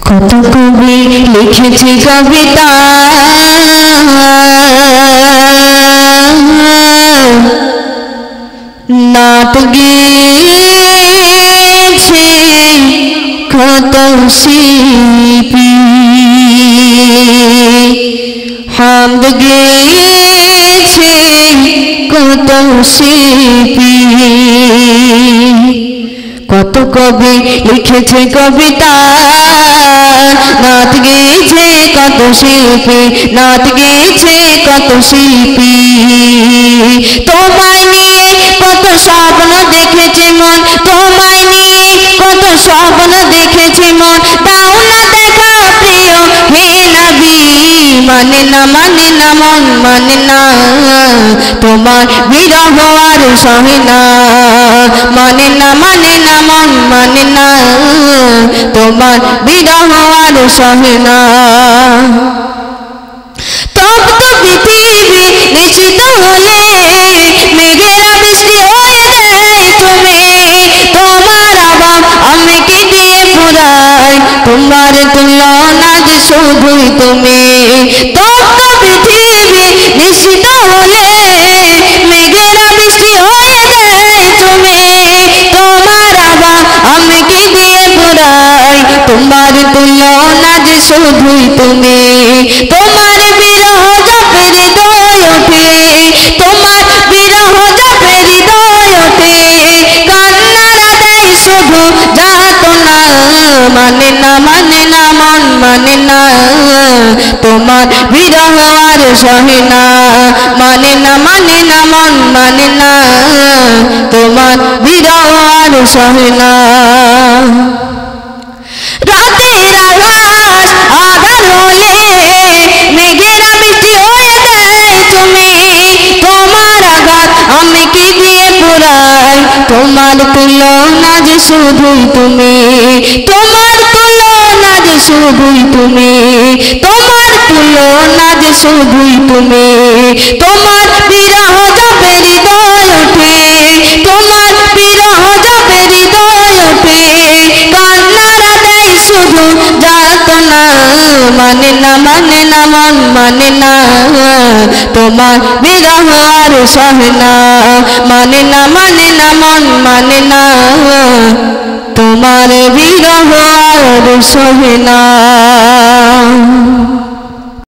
কত কবি লিখেছে কবিতা, নাট গেয়েছে কত শিল্পী, হামদ গেয়েছে কত শিল্পী। কত কবি লিখেছে কবিতা, নাট গেয়েছে কত শিল্পী, নাট গেয়েছে কত শিল্পী। তোমায় নিয়ে কত স্বপ্ন দেখেছে মন, তোমায় নিয়ে কত স্বপ্ন দেখেছে মন, দাও না দেখা প্রিয় হে নবী। মানে না মানে না মন মানে না, তোমার বিরহ আর সহে না। মানে না মানে না মন মানে না, তোমার বিরহ আর সহে না। তপ্ত পৃথিবী নিশ্চিত হলে মেঘেরা বৃষ্টি হয়ে দেয় তুমি, তোমার আবাব আমাকে দিয়ে পুরাই, তোমার তুলনা যে শুধুই তুমি। তপ্ত পৃথিবী নিশ্চিত হলে মেঘেরা বৃষ্টি হয়ে দেয় তুমি, তোমার আবাব আমাকে দিয়ে পুরাই, তোমার তুলনা যে শুধুই তুমি। তোমার বিরহ জপে হৃদয় ওঠে, তোমার বিরহ জপে হৃদয় ওঠে, কান্নারা দেয় শুধু যাতনা। মানে না মানে না মন মানে না, তোমার বিরহ আর সহে না। মানে না মানে না মন মানে না, তোমার বিরহ আর সহে না। রাতের আকাশ আধার হলে মেঘেরা বৃষ্টি হয়ে দেয় তুমি, তোমার আঘাত আমাকে দিয়ে পুরাই, তোমার তুলনা যে শুধুই তুমি। তোমার তুলনা যে শুধুই তুমি, তোমার তুলনা যে শুধুই তুমি। তোমার বিরহ জপে হৃদয় ওঠে, তোমার বিরহ জপে হৃদয় ওঠে, কান্নারা দেয় শুধু যাতনা। মানে না মানে না মন মানে না, তোমার বিরহ আর সহে না। মানে না মানে না মন মানে না, তোমার বিরহ আর সহে না।